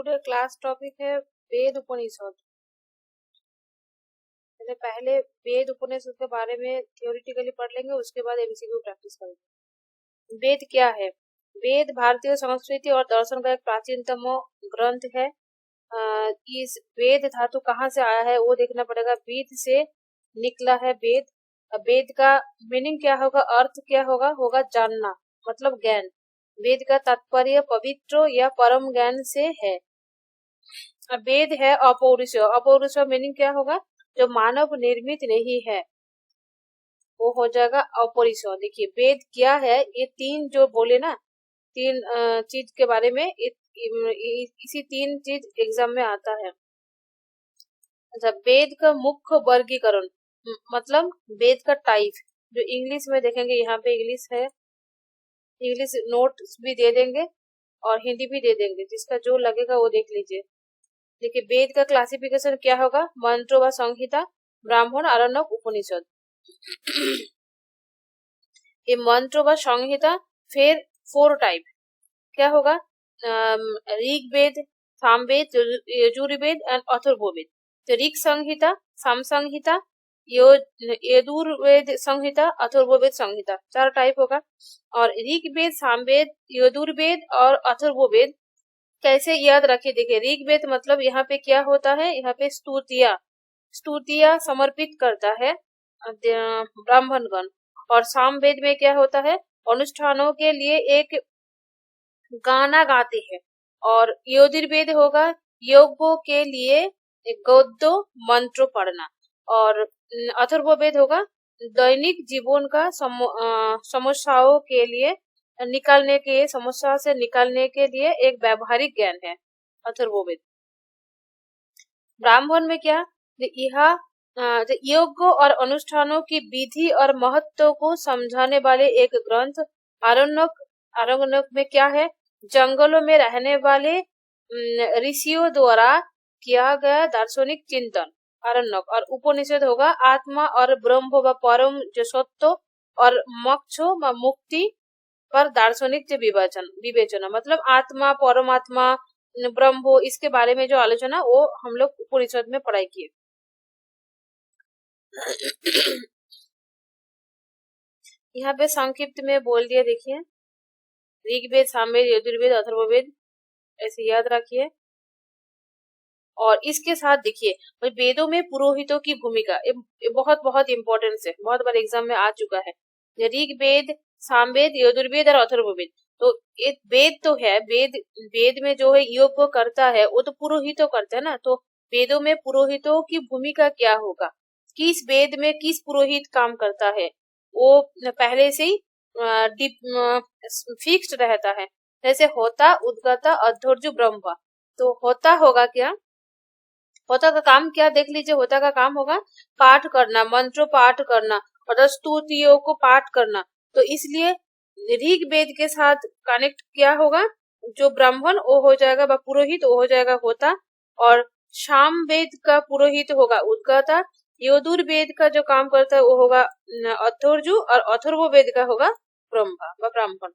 Today class topic है वेद उपनिषद। पहले वेद उपनिषद के बारे में थियोरिटिकली पढ़ लेंगे, उसके बाद एमसीक्यू प्रैक्टिस करेंगे। वेद क्या है? वेद भारतीय संस्कृति और दर्शन का एक प्राचीनतम ग्रंथ है। इस वेद धातु कहाँ से आया है वो देखना पड़ेगा। वेद से निकला है वेद। वेद का मीनिंग क्या होगा, अर्थ क्या होगा? होगा जानना, मतलब ज्ञान। वेद का तात्पर्य पवित्र या परम ज्ञान से है। वेद है अपौरुष। अपौरुष मीनिंग क्या होगा? जो मानव निर्मित नहीं है, वो हो जाएगा अपौरुष। देखिए वेद क्या है, ये तीन जो बोले ना, तीन चीज के बारे में, इसी तीन चीज एग्जाम में आता है। अच्छा, वेद का मुख्य वर्गीकरण मतलब वेद का टाइप जो इंग्लिश में देखेंगे, यहाँ पे इंग्लिश है, इंग्लिश नोट्स भी दे देंगे और हिंदी भी दे देंगे, जिसका जो लगेगा वो देख लीजिए। देखिए वेद का क्लासिफिकेशन क्या होगा? मंत्र व संहिता, ब्राह्मण, आरण्यक, उपनिषद। ये मंत्र व संहिता, फिर 4 टाइप क्या होगा? ऋग्वेद, सामवेद, यजुर्वेद एंड अथर्ववेद। तो ऋग संहिता, साम संहिता, यजुर्वेद संहिता, अथर्ववेद संहिता, 4 टाइप होगा। और ऋग्वेद, सामवेद, यजुर्वेद और अथर्ववेद कैसे याद रखिए। देखिए ऋग्वेद मतलब यहाँ पे क्या होता है, यहाँ पे स्तुतियां समर्पित करता है ब्राह्मणगण। और सामवेद में क्या होता है, अनुष्ठानों के लिए एक गाना गाते हैं। और यजुर्वेद होगा योगों के लिए एक गद्य मंत्र पढ़ना। और अथर्ववेद होगा दैनिक जीवन का समस्याओं के लिए समस्या से निकालने के लिए एक व्यावहारिक ज्ञान है अथर्ववेद। ब्राह्मण में क्या, यह योग और अनुष्ठानों की विधि और महत्व को समझाने वाले एक ग्रंथ। आरण्यक में क्या है, जंगलों में रहने वाले ऋषियों द्वारा किया गया दार्शनिक चिंतन आरण्यक। और उपनिषद होगा आत्मा और ब्रह्म व परम जो सत्य और मोक्ष व मुक्ति पर दार्शनिक विवेचना, मतलब आत्मा, परमात्मा, ब्रह्म, इसके बारे में जो आलोचना वो हम लोग उपनिषद में पढ़ाई किए। यहाँ पे संक्षिप्त में बोल दिया, देखिए ऋग्वेद, सामवेद, यजुर्वेद, अथर्ववेद, ऐसे याद रखिए। और इसके साथ देखिए वेदों में पुरोहितों की भूमिका बहुत बहुत इंपॉर्टेंस है, बहुत बार एग्जाम में आ चुका है। ऋग्वेद, सामवेद, यजुर्वेद और अथर्ववेद। तो एक वेद तो है, वेद में जो है योग को करता है वो तो पुरोहितों करता है ना। तो वेदों में पुरोहितों की भूमिका क्या होगा, किस वेद में किस पुरोहित काम करता है, वो पहले से ही फिक्स्ड रहता है। जैसे होता, उद्गाता, अध्वर्यु, ब्रह्म। तो होता होगा क्या, होता का काम क्या देख लीजिए। होता का काम होगा पाठ करना, मंत्र पाठ करना और स्तुतियों को पाठ करना। तो इसलिए ऋग्वेद के साथ कनेक्ट क्या होगा, जो ब्राह्मण वो हो जाएगा, वह पुरोहित वो हो जाएगा होता। और सामवेद का पुरोहित होगा उद्गाता। यजुर्वेद का जो काम करता है वो होगा अध्वर्यु। और अथर्ववेद का होगा ब्राह्मण।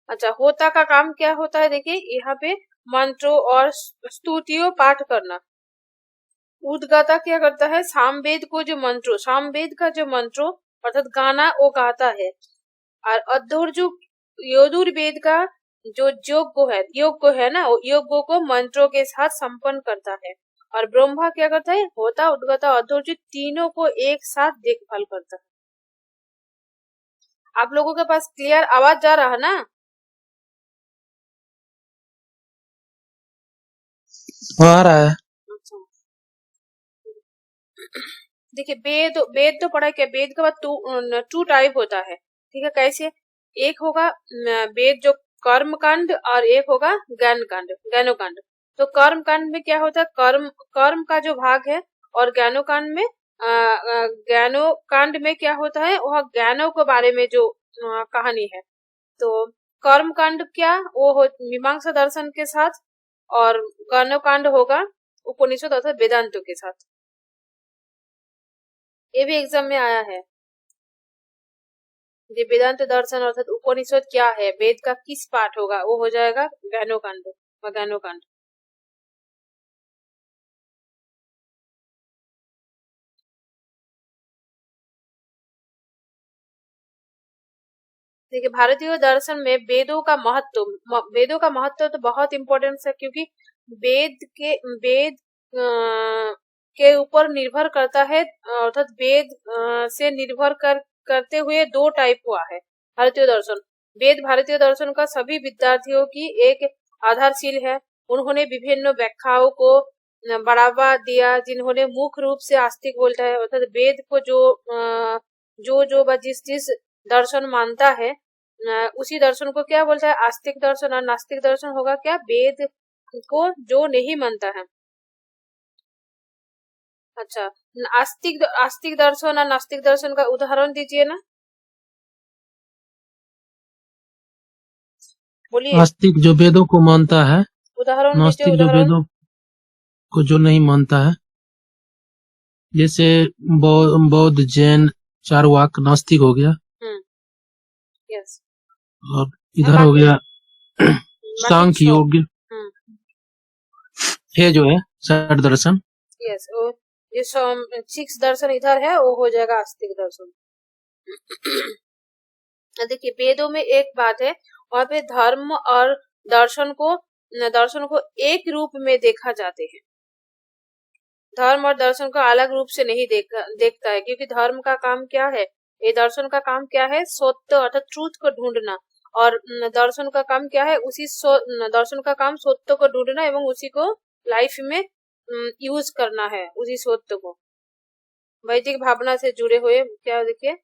अच्छा, होता का काम क्या होता है, देखिए यहाँ पे मंत्रों और स्तुतियों पाठ करना। उद्गाता क्या करता है, सामवेद का जो मंत्रों अर्थात गाना वो गाता है। और अध्वर्यु यजुर्वेद का जो योग है ना, वो योग को मंत्रों के साथ संपन्न करता है। और ब्रह्मा क्या करता है, होता, उद्गाता, अध्वर्यु तीनों को एक साथ देखभाल करता है। आप लोगों के पास क्लियर आवाज जा रहा है ना? आ रहा है। देखिए वेद तो पढ़ा क्या, वेद के बाद 2 टाइप होता है, ठीक है। कैसे, एक होगा वेद जो कर्म कांड और एक होगा ज्ञानोकांड। तो कर्म कांड में क्या होता है, कर्म का जो भाग है। और ज्ञानोकांड में क्या होता है, वह ज्ञानों के बारे में जो कहानी है। तो कर्म कांड क्या, वो हो मीमांसा दर्शन के साथ। और ज्ञानोकांड होगा उपनिषद अर्थात वेदांतों के साथ। ये भी एग्जाम में आया है। वेदांत दर्शन अर्थात उपनिषद क्या है, वेद का किस पाठ होगा, वो हो जाएगा ज्ञानोकांड। वज्ञानोकांड। देखिए, भारतीय दर्शन में वेदों का महत्व तो बहुत इम्पोर्टेंस है, क्योंकि वेद के ऊपर निर्भर करता है, अर्थात वेद से निर्भर करते हुए दो टाइप हुआ है भारतीय दर्शन। वेद भारतीय दर्शन का सभी विद्यार्थियों की एक आधारशील है। उन्होंने विभिन्न व्याख्याओं को बढ़ावा दिया, जिन्होंने मुख्य रूप से आस्तिक बोलता है, अर्थात वेद को जो जिस दर्शन मानता है, उसी दर्शन को क्या बोलता है, आस्तिक दर्शन। और नास्तिक दर्शन होगा क्या, वेद को जो नहीं मानता है। अच्छा, आस्तिक दर्शन और नास्तिक दर्शन का उदाहरण दीजिए ना, बोलिए। आस्तिक जो वेदों को मानता है, उदाहरण दीजिए, नास्तिक जो उदाहरण। वेदों को जो नहीं मानता है, जैसे बौद्ध जैन चारवाक नास्तिक हो गया, यस। और इधर हो गया सांख्य योग, ये जो है षड दर्शन। यस, ये 6 दर्शन इधर है, वो हो जाएगा आस्तिक दर्शन। देखिए, वेदों में एक बात है, वहां पे धर्म और दर्शन को एक रूप में देखा जाते हैं। धर्म और दर्शन को अलग रूप से नहीं देखता है, क्योंकि धर्म का काम क्या है, ये दर्शन का काम क्या है, सत्य अर्थात ट्रूथ को ढूंढना, और दर्शन का काम क्या है, दर्शन का काम सत्य को ढूंढना एवं उसी को लाइफ में यूज करना है, उसी सत्य को वैदिक भावना से जुड़े हुए। क्या देखिए,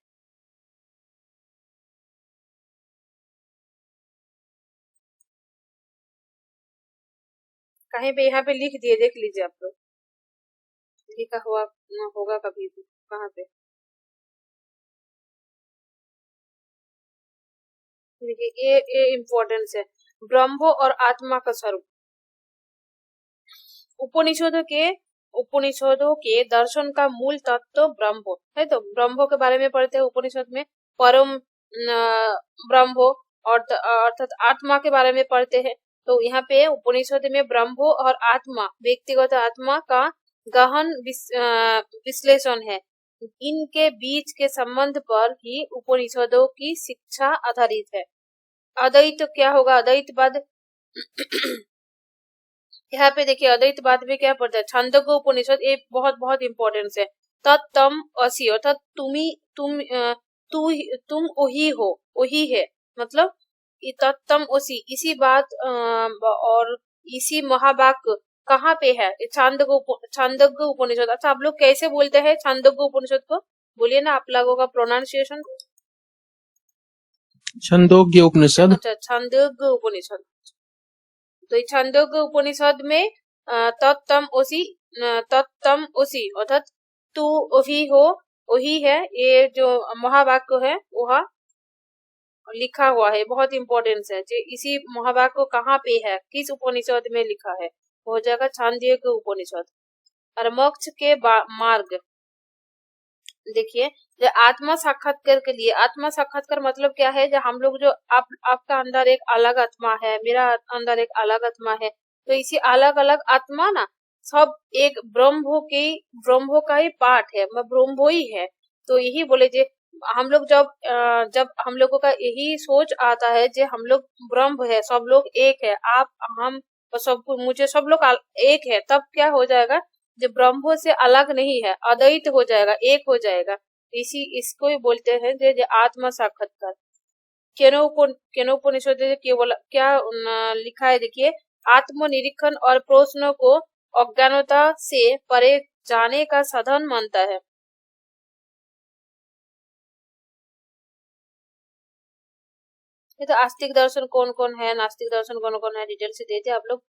कहीं पे यहाँ पे लिख दिए, देख लीजिए आप लोग, लिखा हुआ होगा कभी भी, कहाँ पे। देखिए, ये इम्पोर्टेंस है, ब्रह्म और आत्मा का स्वरूप। उपनिषदों के दर्शन का मूल तत्व ब्रह्म है, तो ब्रह्म के बारे में पढ़ते हैं उपनिषद में, परम ब्रह्म अर्थात आत्मा के बारे में पढ़ते हैं। तो यहाँ पे उपनिषद में ब्रह्म और आत्मा, व्यक्तिगत आत्मा का गहन विश्लेषण है। इनके बीच के संबंध पर ही उपनिषदों की शिक्षा आधारित है। अद्वैत क्या होगा, अद्वैतवाद। यहाँ पे देखिए, अद्वैतवाद में क्या पढ़ता है, छांदोग्य उपनिषद एक बहुत बहुत इम्पोर्टेंस है। तत्तम असि अर्थात तुम वही हो, वही है, मतलब तत्तम असि, इसी बात और इसी महावाक्य कहाँ पे है, छांदोग्य उपनिषद। अच्छा, आप लोग कैसे बोलते हैं छांदोग्य उपनिषद को, बोलिए ना, आप लोगों का प्रोनाउंसिएशन। छंदोग्य उपनिषद। अच्छा, छांदोग्य उपनिषद। तो छांदोग्य उपनिषद में तत्तम ओसी अर्थात तू वही हो, वही है, ये जो महावाक्य है वह लिखा हुआ है, बहुत इंपॉर्टेंस है। इसी महावाक्य कहाँ पे है, किस उपनिषद में लिखा है, हो जाएगा छांदोग्य उपनिषद। और मोक्ष के मार्ग, देखिए, जो आत्मा साक्षात्कार के लिए, आत्मा साक्षात्कार मतलब क्या है, जो हम लोग जो आपका अंदर एक अलग आत्मा है, मेरा अंदर एक अलग आत्मा है, तो इसी अलग अलग आत्मा ना सब एक ब्रह्म का ही पार्ट है, मैं ब्रह्म ही है। तो यही बोले जे हम लोग जब हम लोगों का यही सोच आता है जे हम लोग ब्रह्म है, सब लोग एक है, आप हम सब मुझे सब लोग एक है, तब क्या हो जाएगा, जो ब्रह्म से अलग नहीं है, अद्वैत हो जाएगा, एक हो जाएगा। इसको ही बोलते हैं जो आत्मा साक्षात्कार। केनोपनिषद केवल क्या लिखा है, देखिए, आत्मनिरीक्षण और प्रश्नों को अज्ञानता से परे जाने का साधन मानता है। ये तो आस्तिक दर्शन कौन कौन है, नास्तिक दर्शन कौन कौन है, डिटेल से देते आप लोग,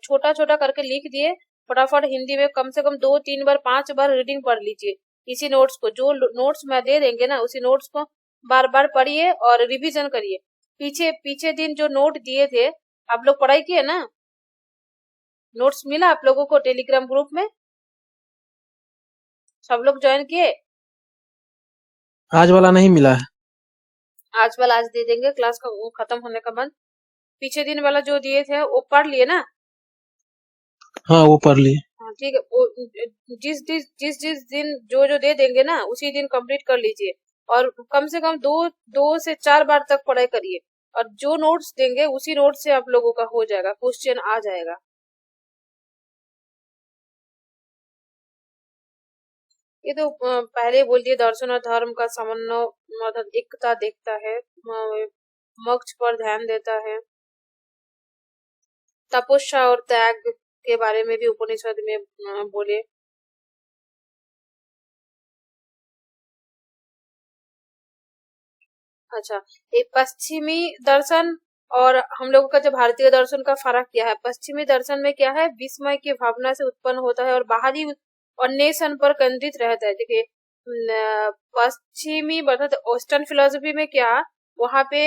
छोटा छोटा करके लिख दिए, फटाफट हिंदी में कम से कम 2-3 बार 5 बार रीडिंग पढ़ लीजिए इसी नोट्स को, जो नोट्स मैं दे देंगे ना, उसी नोट्स को बार बार पढ़िए और रिवीजन करिए। पीछे पीछे दिन जो नोट दिए थे, आप लोग पढ़ाई किए ना, नोट्स मिला आप लोगों को टेलीग्राम ग्रुप में, सब लोग ज्वाइन किए? आज वाला नहीं मिला है। आज वाला आज दे देंगे, क्लास का खत्म होने का बाद। पीछे दिन वाला जो दिए थे वो पढ़ लिए ना? हाँ वो पढ़ लिए। हाँ ठीक है, वो जिस दिन जो जो दे देंगे ना उसी दिन कंप्लीट कर लीजिए, और कम से कम 2 से 4 बार तक पढ़ाई करिए, और जो नोट्स देंगे उसी नोट से आप लोगों का हो जाएगा, क्वेश्चन आ जाएगा। ये तो पहले ही बोल दिए, दर्शन और धर्म का समन्वय मतलब एकता देखता है, मोक्ष पर ध्यान देता है। तपस्या और त्याग के बारे में भी उपनिषद में बोले। अच्छा, ये पश्चिमी दर्शन और हम लोगों का जो भारतीय दर्शन का फर्क क्या है? पश्चिमी दर्शन में क्या है, विस्मय की भावना से उत्पन्न होता है और बाहरी अन्वेषण पर केंद्रित रहता है। देखिए पश्चिमी मतलब वेस्टर्न फिलोसफी में क्या, वहां पे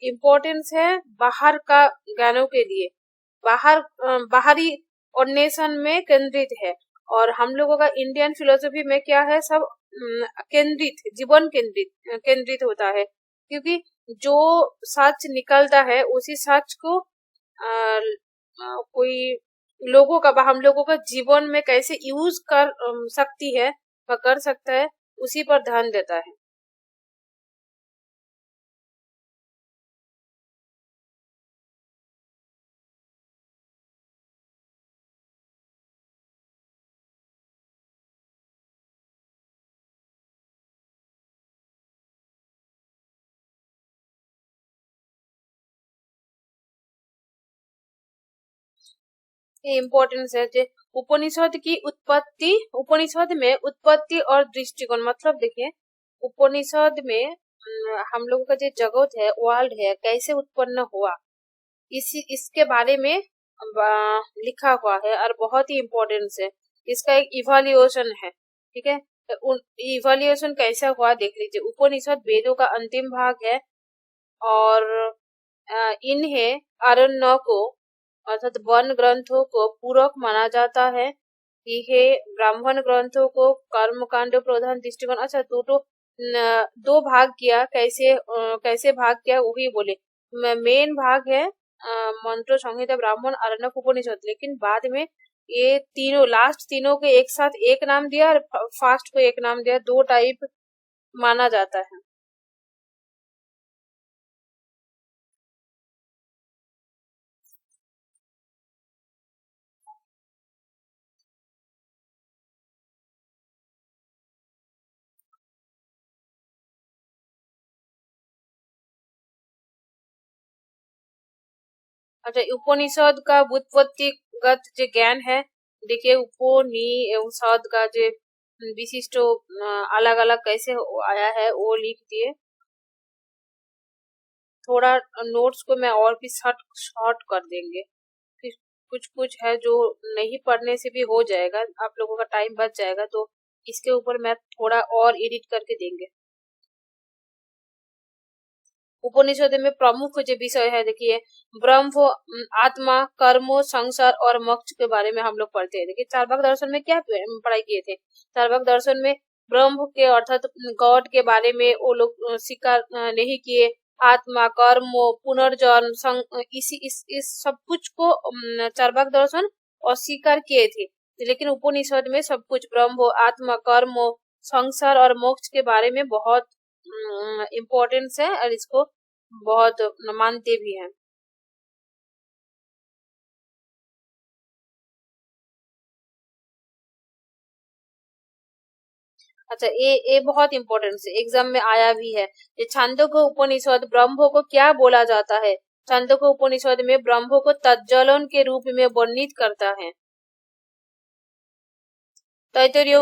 इम्पोर्टेंस है बाहर का ज्ञानों के लिए, बाहरी अन्वेषण में केंद्रित है, और हम लोगों का इंडियन फिलोसफी में क्या है, सब केंद्रित, जीवन केंद्रित होता है, क्योंकि जो सच निकलता है उसी सच को कोई लोगों का हम लोगों का जीवन में कैसे यूज कर सकती है व कर सकता है, उसी पर ध्यान देता है। ये इम्पोर्टेंस है जो उपनिषद की उत्पत्ति, उपनिषद में उत्पत्ति और दृष्टिकोण, मतलब देखिए उपनिषद में हम लोगों का जो जगत है, वर्ल्ड है, कैसे उत्पन्न हुआ, इसके बारे में लिखा हुआ है, और बहुत ही इम्पोर्टेंस है। इसका एक इवैल्यूएशन है, ठीक है, तो इवैल्यूएशन कैसा हुआ देख लीजिए। उपनिषद वेदों का अंतिम भाग है, और इन्हें आरण्य को अर्थात वन ग्रंथों को पूरक माना जाता है। यह ब्राह्मण ग्रंथों को कर्मकांड प्रधान दृष्टिकोण, अच्छा तो दो भाग किया, कैसे भाग किया वही बोले। मेन भाग है मंत्र संहिता ब्राह्मण आरण्यक उपनिषद, लेकिन बाद में ये तीनों लास्ट तीनों के एक साथ एक नाम दिया और फास्ट को एक नाम दिया, दो टाइप माना जाता है। अच्छा, उपनिषद का व्युत्पत्तिगत जो ज्ञान है, देखिए उपनि एवं शब्द का जो विशिष्ट अलग अलग कैसे आया है वो लिख दिए। थोड़ा नोट्स को मैं और भी शॉर्ट कर देंगे, फिर कुछ कुछ है जो नहीं पढ़ने से भी हो जाएगा, आप लोगों का टाइम बच जाएगा, तो इसके ऊपर मैं थोड़ा और एडिट करके देंगे। उपनिषद में प्रमुख जो विषय है, देखिए ब्रह्म, आत्मा, कर्म, संसार और मोक्ष के बारे में हम लोग पढ़ते हैं। देखिए चार्वाक दर्शन में क्या पढ़ाई किए थे, चार्वाक दर्शन में ब्रह्म के अर्थात गॉड के बारे में वो लोग स्वीकार नहीं किए। आत्मा, कर्म, पुनर्जन्म, इस सब कुछ को चार्वाक दर्शन अस्वीकार किए थे, लेकिन उपनिषद में सब कुछ ब्रह्म, आत्मा, कर्म, संसार और मोक्ष के बारे में बहुत इम्पोर्टेंस है, और इसको बहुत मानते भी हैं। अच्छा, ये बहुत इम्पोर्टेंस है, एग्जाम में आया भी है। ये छांदोग्य उपनिषद ब्रह्म को क्या बोला जाता है? छांदोग्य उपनिषद में ब्रह्म को तज्जलन के रूप में वर्णित करता है। तैत्तिरीय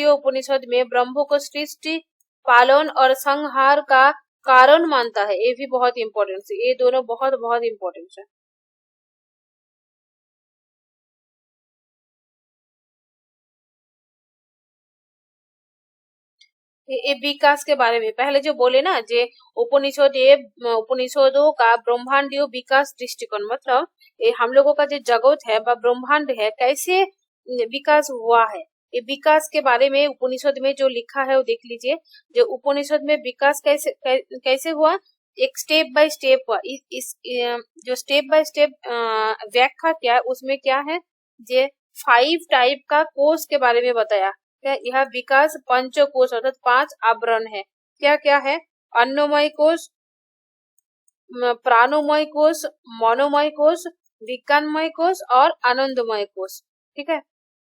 उपनिषद में ब्रह्म को सृष्टि, पालन और संहार का कारण मानता है। ये भी बहुत इम्पोर्टेंट है, ये दोनों बहुत बहुत इम्पोर्टेंट है। ये विकास के बारे में पहले जो बोले ना, जे उपनिषद, ये उपनिषदों का ब्रह्मांडीय विकास दृष्टिकोण, मतलब ये हम लोगों का जो जगत है व ब्रह्मांड है कैसे विकास हुआ है, ये विकास के बारे में उपनिषद में जो लिखा है वो देख लीजिए। जो उपनिषद में विकास कैसे कैसे हुआ, एक स्टेप बाय स्टेप हुआ। इस जो स्टेप बाय स्टेप व्याख्या क्या है उसमें क्या है, जे 5 टाइप का कोष के बारे में बताया। क्या यह विकास पंचकोश अर्थात 5 आवरण है। क्या क्या है, अन्नमय कोश, प्राणोमय कोश, मनोमय कोश, विज्ञानमय कोश और आनंदमय कोश। ठीक है,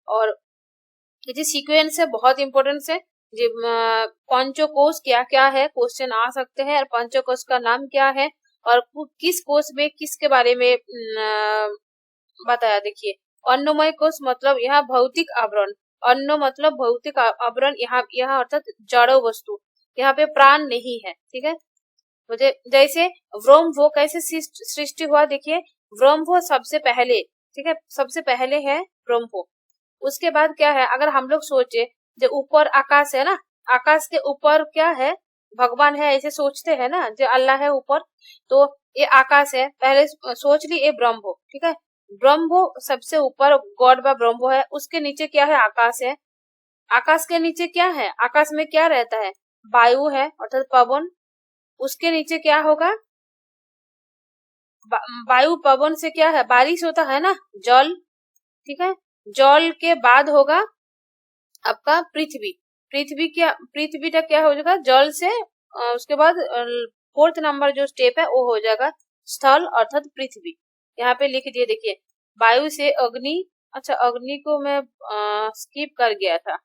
और ये जो सीक्वेंस है बहुत इंपॉर्टेंट है। जी पंचकोश क्या क्या है, क्वेश्चन आ सकते हैं, और पंचकोश का नाम क्या है और किस कोश में किसके बारे में बताया। देखिए, अन्नमय कोश मतलब यहाँ भौतिक आवरण, अन्न मतलब भौतिक आवरण, यहाँ अर्थात जड़ वस्तु, यहाँ पे प्राण नहीं है। ठीक है, मुझे जैसे ब्रह्मो कैसे सृष्टि हुआ, देखिए ब्रह्मो सबसे पहले, ठीक है, सबसे पहले है ब्रह्मो। उसके बाद क्या है, अगर हम लोग सोचे जो ऊपर आकाश है ना, आकाश के ऊपर क्या है, भगवान है, ऐसे सोचते हैं ना, जो अल्लाह है ऊपर, तो ये आकाश है, पहले सोच ली ये ब्रह्मो। ठीक है, ब्रह्मो सबसे ऊपर गॉड बा ब्रह्मो है, उसके नीचे क्या है, आकाश है। आकाश के नीचे क्या है, आकाश में क्या रहता है, वायु है अर्थात पवन। उसके नीचे क्या होगा, वायु पवन से क्या है, बारिश होता है ना, जल। ठीक है, जल के बाद होगा आपका पृथ्वी, पृथ्वी का क्या हो जाएगा, जल से उसके बाद 4th नंबर जो स्टेप है वो हो जाएगा स्थल अर्थात पृथ्वी। यहाँ पे लिख दिए, देखिए वायु से अग्नि, अच्छा अग्नि को मैं स्किप कर गया था।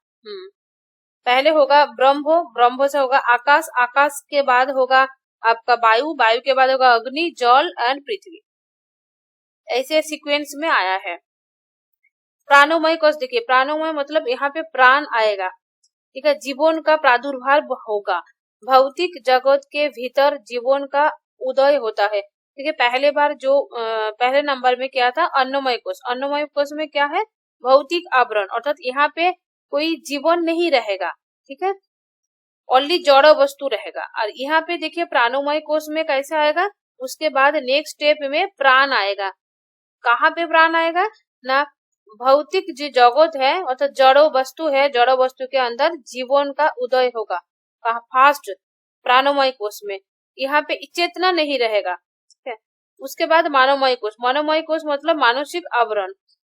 पहले होगा ब्रह्मो, ब्रह्मो से होगा आकाश, आकाश के बाद होगा आपका वायु, वायु के बाद होगा अग्नि, जल एंड पृथ्वी, ऐसे सीक्वेंस में आया है। प्राणोमय कोश, देखिए प्राणोमय मतलब यहाँ पे प्राण आएगा। ठीक है, जीवन का प्रादुर्भाव होगा, भौतिक जगत के भीतर जीवन का उदय होता है। ठीक है, पहले बार जो पहले नंबर में क्या था, अन्नमय कोश, अन्नमय कोश में क्या है, भौतिक आवरण अर्थात यहाँ पे कोई जीवन नहीं रहेगा। ठीक है, ओनली जड़ वस्तु रहेगा। और यहाँ पे देखिए प्राणोमय कोश में कैसा आएगा, उसके बाद नेक्स्ट स्टेप में प्राण आएगा। कहाँ पे प्राण आएगा ना, भौतिक जो जगत है अर्थात जड़ वस्तु है, जड़ वस्तु के अंदर जीवन का उदय होगा फास्ट प्राणोमय कोश में, यहाँ पे चेतना नहीं रहेगा। ठीक है, उसके बाद मानवमय कोश, मनोमय कोश मतलब मानसिक आवरण,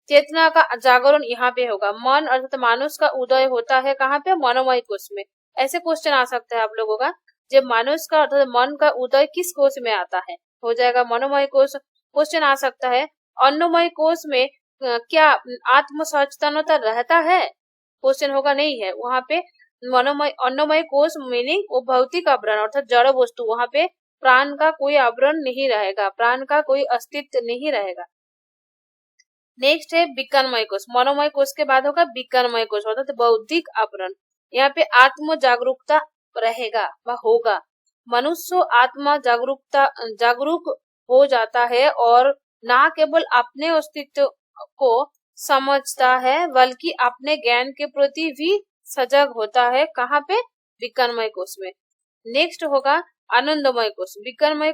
चेतना का जागरण यहाँ पे होगा। मन अर्थात मानुष का उदय होता है कहाँ पे, मनोमय कोश में। ऐसे क्वेश्चन आ सकता है आप लोगों का, जब मानुष का अर्थात मन का उदय किस कोश में आता है, हो जाएगा मनोमय कोश। क्वेश्चन आ सकता है अन्नमय कोश में क्या आत्म सचेतनता रहता है, क्वेश्चन होगा नहीं है। वहां पे मनोमय अन्नमय कोश मीनिंग वो भौतिक आवरण अर्थात जड़ वस्तु, वहां पे प्राण का कोई आवरण नहीं रहेगा, प्राण का कोई अस्तित्व नहीं रहेगा। नेक्स्ट है विज्ञानमय कोश, मनोमय कोश के बाद होगा विज्ञानमय कोश अर्थात बौद्धिक आवरण। यहाँ पे आत्म जागरूकता रहेगा व होगा, मनुष्य आत्मा जागरूक हो जाता है और ना केवल अपने अस्तित्व को समझता है बल्कि अपने ज्ञान के प्रति भी सजग होता है। कहाँ पे, विज्ञानमय कोश में। नेक्स्ट होगा आनंदमय कोश, विज्ञानमय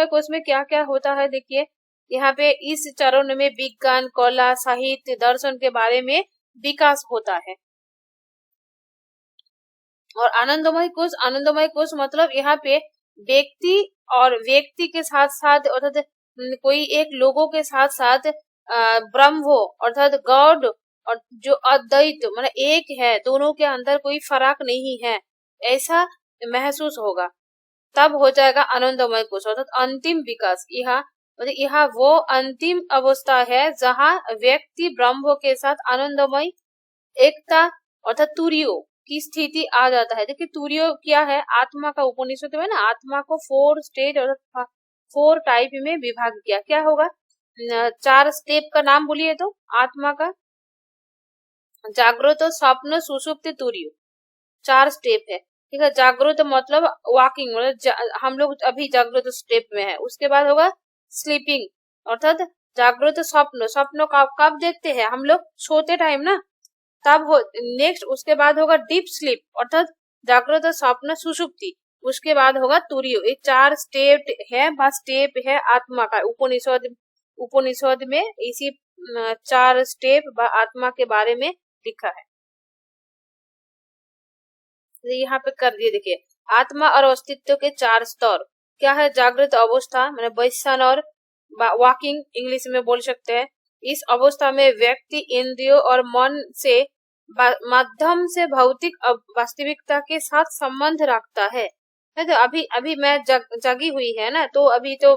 कोश में क्या क्या होता है, देखिए यहाँ पे इस चरण में विज्ञान, कला, साहित्य, दर्शन के बारे में विकास होता है। और आनंदमय कोश मतलब यहाँ पे व्यक्ति के साथ साथ अर्थात कोई एक लोगों के साथ साथ ब्रह्मो अर्थात गॉड और जो अद्वैत मतलब एक है, दोनों के अंदर कोई फर्क नहीं है, ऐसा महसूस होगा, तब हो जाएगा आनंदमय कोश अर्थात अंतिम विकास। यहाँ वो अंतिम अवस्था है जहाँ व्यक्ति ब्रह्म के साथ आनंदमय एकता अर्थात तुरियो की स्थिति आ जाता है। देखिए तुरियो क्या है, आत्मा का उपनिषद में ना आत्मा को 4 स्टेज और 4 टाइप में विभाग किया। क्या होगा, 4 स्टेप का नाम बोलिए तो, आत्मा का जागृत, स्वप्न, सुषुप्ति, तुरियो, 4 स्टेप है। ठीक है, जागृत मतलब वॉकिंग, मतलब हम लोग अभी जागृत स्टेप में है। उसके बाद होगा स्लीपिंग अर्थात जागृत स्वप्न कब देखते हैं हम लोग, सोते टाइम ना, तब हो। नेक्स्ट उसके बाद होगा डीप स्लीप अर्थात जागृत, स्वप्न, सुषुप्ति। उसके बाद होगा तुरियो। ये 4 स्टेप है, बस स्टेप है आत्मा का। उपनिषद में इसी 4 स्टेप आत्मा के बारे में लिखा है, यहाँ पे कर दिए। देखिए आत्मा और अस्तित्व के 4 स्तर, क्या है जागृत अवस्था, मैंने वैसन और वॉकिंग इंग्लिश में बोल सकते हैं। इस अवस्था में व्यक्ति इंद्रियों और मन से माध्यम से भौतिक वास्तविकता के साथ संबंध रखता है। तो अभी अभी मैं जगी हुई है ना, तो अभी तो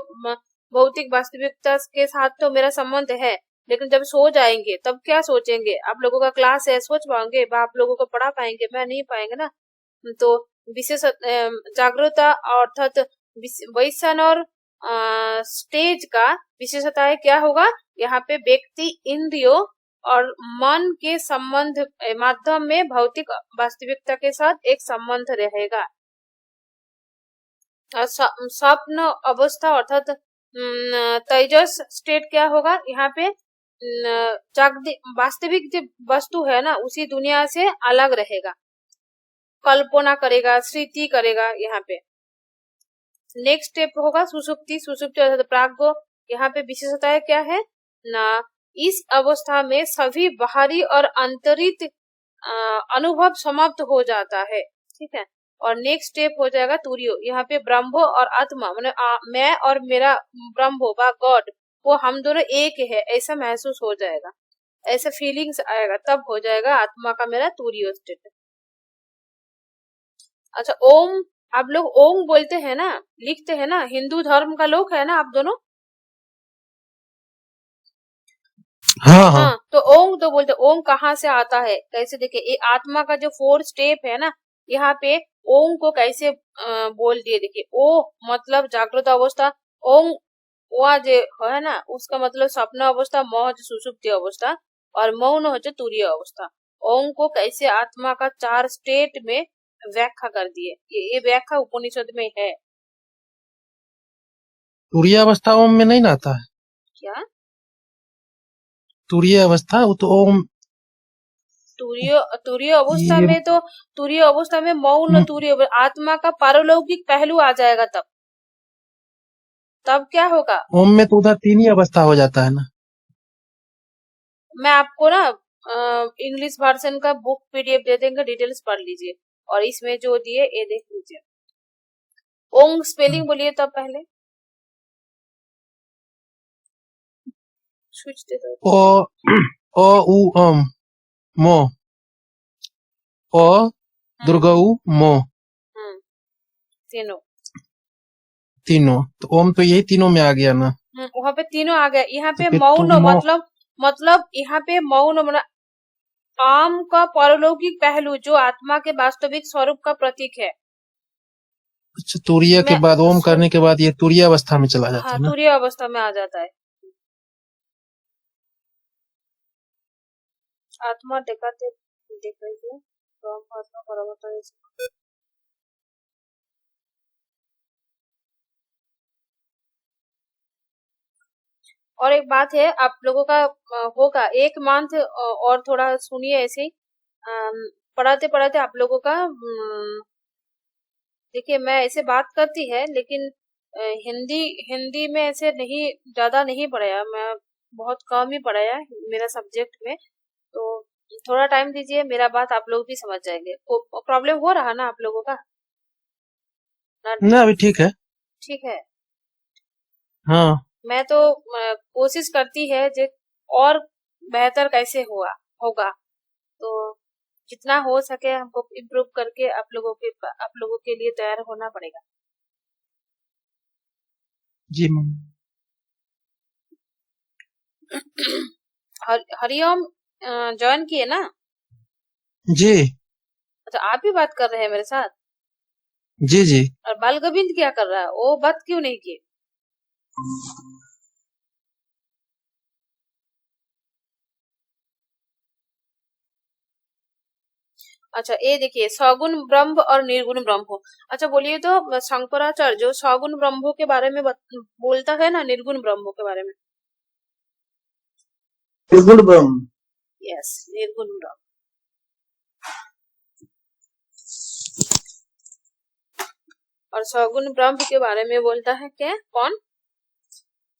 भौतिक वास्तविकता के साथ तो मेरा संबंध है, लेकिन जब सो जाएंगे तब क्या सोचेंगे? आप लोगों का क्लास है, सोच पाएंगे? आप लोगों को पढ़ा पाएंगे? मैं नहीं पाएंगे ना। तो विशेष जागरूकता अर्थात वैसन और स्टेज का विशेषता है क्या होगा? यहाँ पे व्यक्ति इंद्रियों और मन के संबंध माध्यम में भौतिक वास्तविकता के साथ एक संबंध रहेगा। स्वप्न अवस्था अर्थात तेजस स्टेट क्या होगा? यहाँ पे वास्तविक जो वस्तु है ना, उसी दुनिया से अलग रहेगा, कल्पना करेगा, स्मृति करेगा। यहाँ पे नेक्स्ट स्टेप होगा सुषुप्ति। सुषुप्ति अर्थात प्राग्ञ। यहाँ पे विशेषताएं क्या है ना? इस अवस्था में सभी बाहरी और आंतरिक अनुभव समाप्त हो जाता है, ठीक है। और नेक्स्ट स्टेप हो जाएगा तुरियो। यहाँ पे ब्रह्म और आत्मा, मैं और मेरा ब्रह्म व गॉड, वो हम दोनों एक है ऐसा महसूस हो जाएगा, ऐसा फीलिंग्स आएगा, तब हो जाएगा आत्मा का मेरा तुरियो स्टेट। अच्छा, ओम, आप लोग ओम बोलते हैं ना, लिखते हैं ना, हिंदू धर्म का लोग है ना आप दोनों? हाँ, तो ओम तो बोलते, ओम कहाँ से आता है, कैसे? देखिए, ये आत्मा का जो 4 स्टेप है ना, यहाँ पे ओम को कैसे बोल दिए। देखिए, ओ मतलब जागृत अवस्था, ओम वह जो है ना, उसका मतलब स्वप्न अवस्था, मोह जो सुषुप्ति अवस्था, और मौन हो जो तुरीय अवस्था। ओम को कैसे आत्मा का 4 स्टेट में व्याख्या कर दिए, ये व्याख्या उपनिषद में है। तुरीय अवस्था ओम में नहीं ना आता है? क्या तुरीय अवस्था? वो तो ओम तुरीय अवस्था में तो, तुरीय अवस्था में मौन तुरीय आत्मा का पारलौकिक पहलू आ जाएगा, तब क्या होगा? ओम में तो उधर 3 ही अवस्था हो जाता है ना। मैं आपको ना इंग्लिश वर्जन का बुक पीडीएफ दे देंगे, डिटेल्स पढ़ लीजिए, और इसमें जो दिए ये देख लीजिए। ओंग स्पेलिंग बोलिए तब पहले। स्विच दे दो। ओ उ ओम मो, ओ दुर्गऊ मो, तीनों। तो ओम तो यही तीनों में आ गया ना। वहाँ पे तीनों आ गया। यहाँ पे तो मौन मतलब यहाँ पे मौन आम का पारलौकिक पहलू जो आत्मा के वास्तविक स्वरूप का प्रतीक है। अच्छा, तुरीय के बाद ओम करने के बाद ये तुरीय अवस्था में चला जाता है ना। तुरीय अवस्था में आ जाता है। आत्मा देखाते देख रही है तो आत्मा परवर्तन। और एक बात है, आप लोगों का होगा 1 मंथ और थोड़ा सुनिए ऐसे ही, पढ़ाते पढ़ाते आप लोगों का देखिए, मैं ऐसे बात करती है, लेकिन हिंदी हिंदी में ऐसे नहीं, ज्यादा नहीं पढ़ाया, मैं बहुत कम ही पढ़ाया मेरा सब्जेक्ट में। तो थोड़ा टाइम दीजिए, मेरा बात आप लोग भी समझ जाएंगे। प्रॉब्लम हो रहा ना आप लोगों का? ना अभी ठीक है। ठीक है। हाँ, मैं तो कोशिश करती है जो और बेहतर कैसे होगा, तो जितना हो सके हमको इम्प्रूव करके आप लोगों के लिए तैयार होना पड़ेगा। जी हरिओम ज्वाइन किए ना? जी। अच्छा, आप ही बात कर रहे हैं मेरे साथ? जी जी। और बाल गोविंद क्या कर रहा है, वो बात क्यों नहीं की? अच्छा, ये देखिए, सगुण ब्रह्म और निर्गुण ब्रह्म। अच्छा, बोलिए तो शंकराचार्य जो सगुण ब्रह्म के बारे में बोलता है ना, निर्गुण ब्रह्म के बारे में? निर्गुण ब्रह्म। यस, निर्गुण ब्रह्म। और सगुण ब्रह्म के बारे में बोलता है क्या? कौन?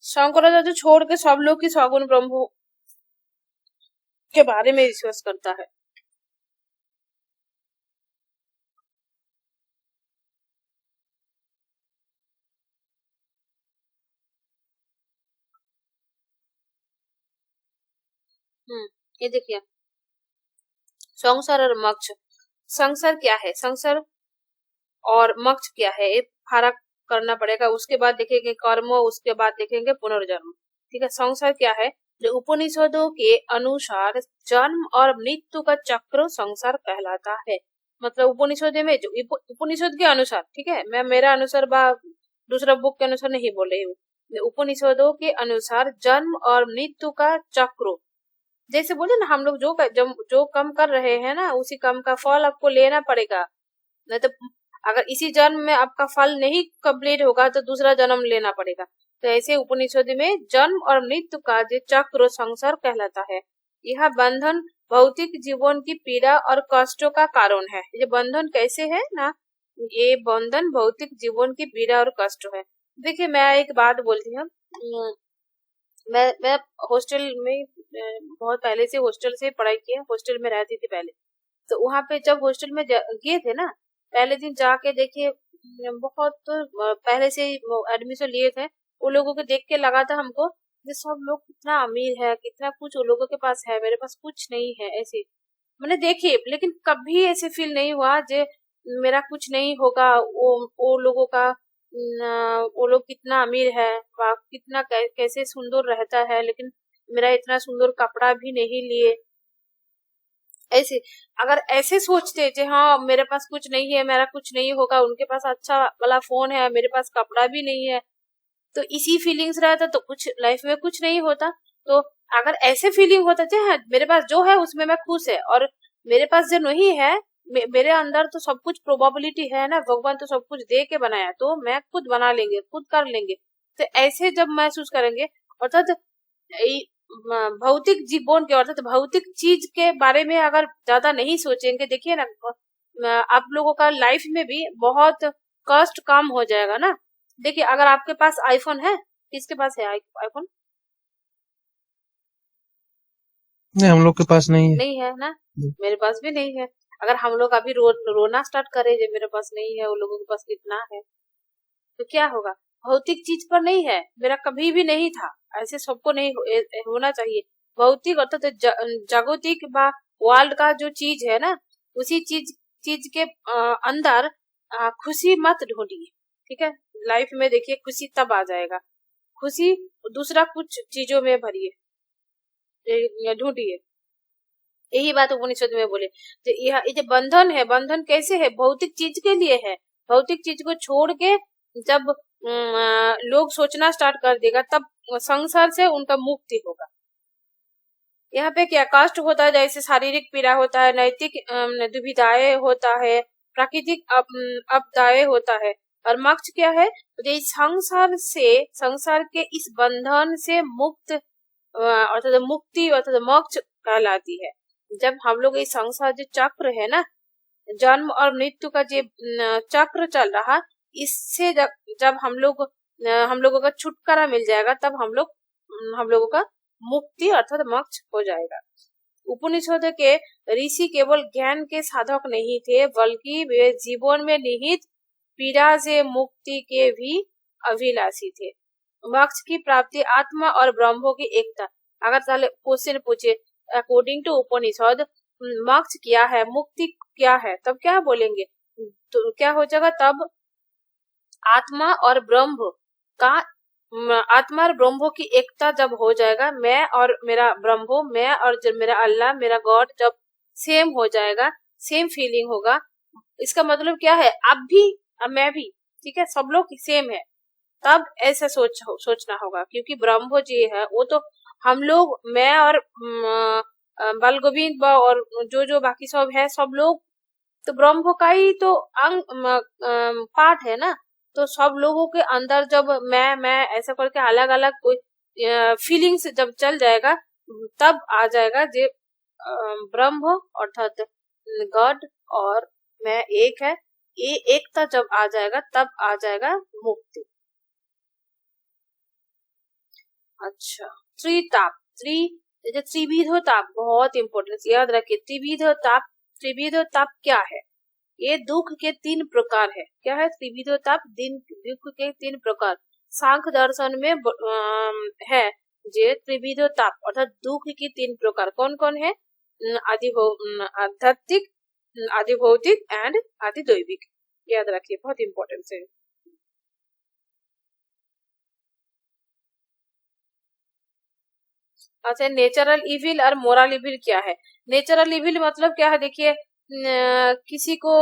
शंकराचार्य छोड़ के सब लोग की सगुण ब्रह्म के बारे में विश्वास करता है। ये देखिए संसार और मोक्ष। संसार क्या है, संसार और मोक्ष क्या है, ये फर्क करना पड़ेगा। उसके बाद देखेंगे कर्म, उसके बाद देखेंगे पुनर्जन्म। ठीक है, संसार क्या है, जो उपनिषदों के अनुसार जन्म और मृत्यु का चक्र संसार कहलाता है। मतलब उपनिषद में जो उपनिषद के अनुसार, ठीक है, मैं मेरा अनुसार बा दूसरा बुक के अनुसार नहीं बोल रही हूँ, उपनिषदों के अनुसार जन्म और मृत्यु का चक्र, जैसे बोले ना हम लोग जो काम कर रहे हैं ना, उसी काम का फल आपको लेना पड़ेगा। नहीं तो अगर इसी जन्म में आपका फल नहीं कंप्लीट होगा तो दूसरा जन्म लेना पड़ेगा। तो ऐसे उपनिषद में जन्म और मृत्यु का जो चक्र संसार कहलाता है। यह बंधन भौतिक जीवन की पीड़ा और कष्टों का कारण है। ये बंधन कैसे है ना, ये बंधन भौतिक जीवन की पीड़ा और कष्ट है। देखिए मैं एक बात बोलती हूँ, मैं हॉस्टल में बहुत पहले से हॉस्टल से पढ़ाई किया, हॉस्टल में रहती थी पहले। तो वहां पे जब हॉस्टल में गए थे ना, पहले दिन जाके देखिए बहुत पहले से एडमिशन लिए थे, उन लोगों को देख के लगा था हमको ये सब लोग कितना अमीर है, कितना कुछ उन लोगों के पास है, मेरे पास कुछ नहीं है। ऐसे मैंने देखी, लेकिन कभी ऐसे फील नहीं हुआ जे मेरा कुछ नहीं होगा। वो लोगों का वो लोग कितना अमीर है, वाह कितना कैसे सुंदर रहता है, लेकिन मेरा इतना सुंदर कपड़ा भी नहीं लिए। ऐसे अगर ऐसे सोचते थे हाँ मेरे पास कुछ नहीं है, मेरा कुछ नहीं होगा, उनके पास अच्छा वाला फोन है, मेरे पास कपड़ा भी नहीं है, तो इसी फीलिंग्स रहता तो कुछ लाइफ में कुछ नहीं होता। तो अगर ऐसे फीलिंग होता थे हाँ मेरे पास जो है उसमें मैं खुश है, और मेरे पास जो नहीं है, मेरे अंदर तो सब कुछ प्रोबेबिलिटी है ना, भगवान तो सब कुछ दे के बनाया, तो मैं खुद बना लेंगे, खुद कर लेंगे। तो ऐसे जब महसूस करेंगे, अर्थात भौतिक जीवन के अर्थात भौतिक चीज के बारे में अगर ज्यादा नहीं सोचेंगे, देखिए ना आप लोगों का लाइफ में भी बहुत कष्ट कम हो जाएगा ना। देखिए अगर आपके पास आईफोन है, किसके पास है आईफोन? नहीं, हम लोग के पास नहीं है ना, मेरे पास भी नहीं है। अगर हम लोग अभी रोना स्टार्ट करें जो मेरे पास नहीं है, उन लोगों के पास कितना है, तो क्या होगा? भौतिक चीज पर नहीं है, मेरा कभी भी नहीं था। ऐसे सबको नहीं होना चाहिए। भौतिक अर्थात जागतिक वर्ल्ड का जो चीज है ना, उसी चीज के अंदर खुशी मत ढूंढिए। ठीक है, लाइफ में देखिए खुशी तब आ जाएगा, खुशी दूसरा कुछ चीजों में भरिए, ढूंढिए। यही बात उपनिषद में बोले। तो ये जो बंधन है, बंधन कैसे है? भौतिक चीज के लिए है। भौतिक चीज को छोड़ के जब लोग सोचना स्टार्ट कर देगा, तब संसार से उनका मुक्ति होगा। यहाँ पे क्या कष्ट होता है, जैसे शारीरिक पीड़ा होता है, नैतिक दुविधाएं होता है, प्राकृतिक आपदाएं होता है, और मोक्ष क्या है? तो संसार के इस बंधन से मुक्त अर्थात मुक्ति अर्थात मोक्ष कहलाती है। जब हम लोग इस संसार जो चक्र है ना, जन्म और मृत्यु का जो चक्र चल रहा, इससे जब हम लोगों का छुटकारा मिल जाएगा, तब हम लोगों का मुक्ति अर्थात मोक्ष हो जाएगा। उपनिषद के ऋषि केवल ज्ञान के साधक नहीं थे, बल्कि वे जीवन में निहित पीड़ा से मुक्ति के भी अभिलाषी थे। मोक्ष की प्राप्ति आत्मा और ब्रह्म की एकता। अगर क्वेश्चन पूछे अकॉर्डिंग टू उपनिषद मोक्ष क्या है, मुक्ति क्या है, तब क्या बोलेंगे? तो क्या हो जाएगा? तब आत्मा और ब्रह्म की एकता जब हो जाएगा, मैं और मेरा ब्रह्म, मैं और जब मेरा अल्लाह, मेरा गॉड जब सेम हो जाएगा, सेम फीलिंग होगा। इसका मतलब क्या है? अब भी अब मैं भी, ठीक है, सब लोग सेम है, तब ऐसा सोचना होगा। क्योंकि ब्रह्म जी है वो तो हम लोग, मैं और बाल गोविंद और जो बाकी सब है, सब लोग तो ब्रह्म का ही तो पार्ट है ना। तो सब लोगों के अंदर जब मैं ऐसा करके अलग अलग कोई फीलिंग्स जब चल जाएगा, तब आ जाएगा जे ब्रह्म अर्थात गॉड और मैं एक है, ये एकता जब आ जाएगा, तब आ जाएगा मुक्ति। अच्छा, त्रिविध ताप बहुत इंपॉर्टेंस, याद रखिए। त्रिविध ताप क्या है? ये दुख के 3 प्रकार है। क्या है त्रिविध ताप? दुख के 3 प्रकार सांख्य दर्शन में है, जे त्रिविध ताप अर्थात दुख की 3 प्रकार कौन कौन है? आध्यात्मिक, आदि भौतिक एंड आदि दैविक। याद रखिए, बहुत इंपॉर्टेंट है। अच्छा, नेचुरल इविल और मोरल इविल क्या है? नेचुरल इविल मतलब क्या है? देखिए, किसी को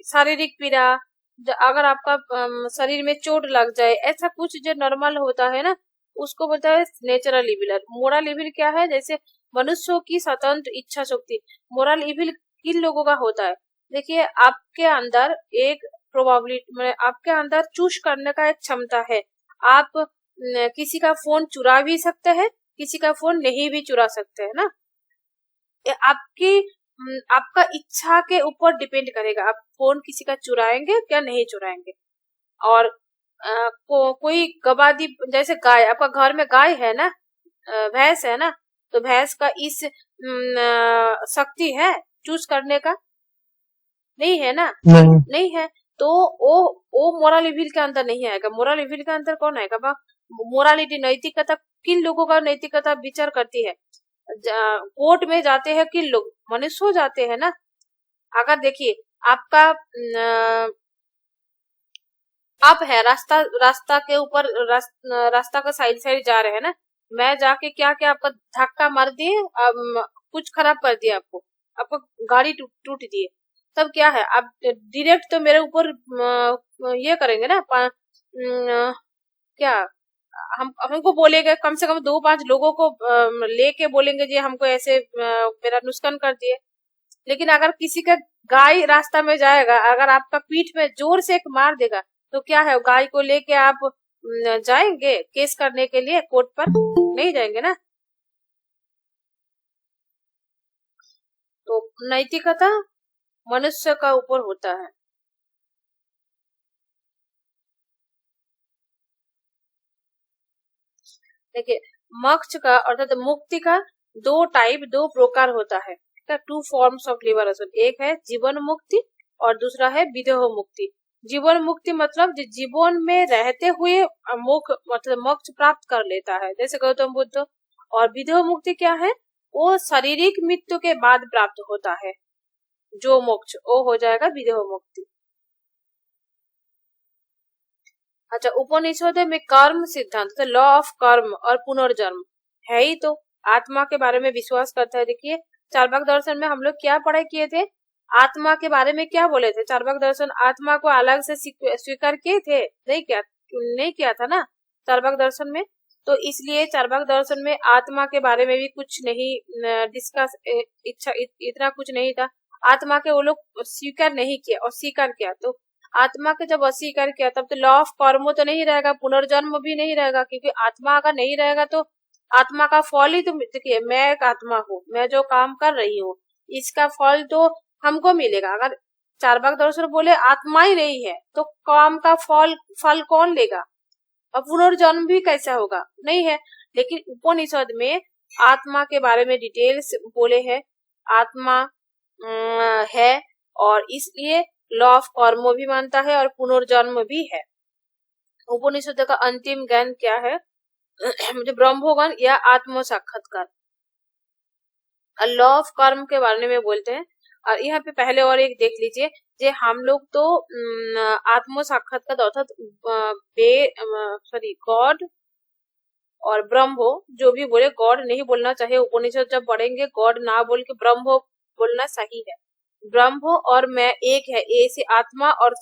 शारीरिक पीड़ा, अगर आपका शरीर में चोट लग जाए, ऐसा कुछ जो नॉर्मल होता है ना, उसको बोलता है नेचुरल इविल। मोरल इविल क्या है? जैसे मनुष्यों की स्वतंत्र इच्छा शक्ति। मोरल इविल किन लोगों का होता है? देखिए, आपके अंदर एक प्रोबेबिलिटी, आपके अंदर चूज करने का एक क्षमता है। आप किसी का फोन चुरा भी सकते हैं, किसी का फोन नहीं भी चुरा सकते हैं ना। आपका इच्छा के ऊपर डिपेंड करेगा, आप फोन किसी का चुराएंगे क्या नहीं चुराएंगे। और कोई गवादी, जैसे गाय, आपका घर में गाय है ना, भैंस है ना, तो भैंस का इस शक्ति है चूज करने का? नहीं है ना, नहीं है। तो वो मोरल इविल के अंदर नहीं आएगा। मोरल इविल के अंदर कौन आएगा? मोरालिटी, नैतिकता किन लोगों का नैतिकता विचार करती है? कोर्ट में जाते हैं किन लोग? मनुष्य जाते हैं ना। अगर देखिए, आपका आप है रास्ता के ऊपर, रास्ता का साइड साइड जा रहे हैं ना, मैं जाके क्या क्या आपका धक्का मार दिए, कुछ खराब कर दिया, आपको गाड़ी टूट दिए, तब क्या है? आप डायरेक्ट तो मेरे ऊपर ये करेंगे ना, क्या हमको बोलेंगे, कम से कम 2-5 लोगों को लेके बोलेंगे जी हमको ऐसे मेरा नुकसान कर दिए। लेकिन अगर किसी का गाय रास्ता में जाएगा, अगर आपका पीठ में जोर से एक मार देगा, तो क्या है? गाय को लेके आप जाएंगे केस करने के लिए कोर्ट पर? नहीं जाएंगे ना। तो नैतिकता मनुष्य का ऊपर होता है। देखिए, मोक्ष का अर्थात मुक्ति का 2 प्रकार होता है। 2 फॉर्म्स ऑफ लिबरेशन। एक है जीवन मुक्ति और दूसरा है विदेह मुक्ति। जीवन मुक्ति मतलब जीवन में रहते हुए मतलब मोक्ष प्राप्त कर लेता है, जैसे गौतम बुद्ध। और विदेह मुक्ति क्या है? वो शारीरिक मृत्यु के बाद प्राप्त होता है जो मोक्ष, वो हो जाएगा विदेह मुक्ति। अच्छा, उपनिषद में कर्म सिद्धांत, तो लॉ ऑफ कर्म और पुनर्जन्म है ही, तो आत्मा के बारे में विश्वास करता है। देखिए, चार्वाक दर्शन में हम लोग क्या पढ़ाई किए थे? आत्मा के बारे में क्या बोले थे? चार्वाक दर्शन आत्मा को अलग से स्वीकार किए थे? नहीं किया था ना चार्वाक दर्शन में। तो इसलिए चार्वाक दर्शन में आत्मा के बारे में भी कुछ नहीं डिस्कस, इतना कुछ नहीं था। आत्मा के वो लोग स्वीकार नहीं किया और स्वीकार किया, तो आत्मा के जब अस्वीकार किया तब तो लॉ ऑफ कर्म तो नहीं रहेगा, पुनर्जन्म भी नहीं रहेगा, क्योंकि आत्मा अगर नहीं रहेगा तो आत्मा का फल ही तो, देखिए मैं एक आत्मा हूँ, मैं जो काम कर रही हूँ इसका फल तो हमको मिलेगा। अगर चार्वाक दर्शन बोले आत्मा ही नहीं है तो काम का फल कौन लेगा? और पुनर्जन्म भी कैसा होगा? नहीं है। लेकिन उपनिषद में आत्मा के बारे में डिटेल्स बोले हैं, आत्मा है, और इसलिए लॉ ऑफ कर्म भी मानता है और पुनर्जन्म भी है। उपनिषद का अंतिम ज्ञान क्या है? मुझे ब्रह्मोज्ञान या आत्म साक्षात्कार। लॉ ऑफ कर्म के बारे में बोलते हैं। और यहाँ पे पहले और एक देख लीजिए, जे हम लोग तो आत्म साक्षात्कार अर्थात गॉड और ब्रह्मो, जो भी बोले, गॉड नहीं बोलना चाहिए। उपनिषद जब पढ़ेंगे गॉड ना बोल के ब्रह्मो बोलना सही है। ब्रह्म और मैं एक है, ऐसे आत्मा और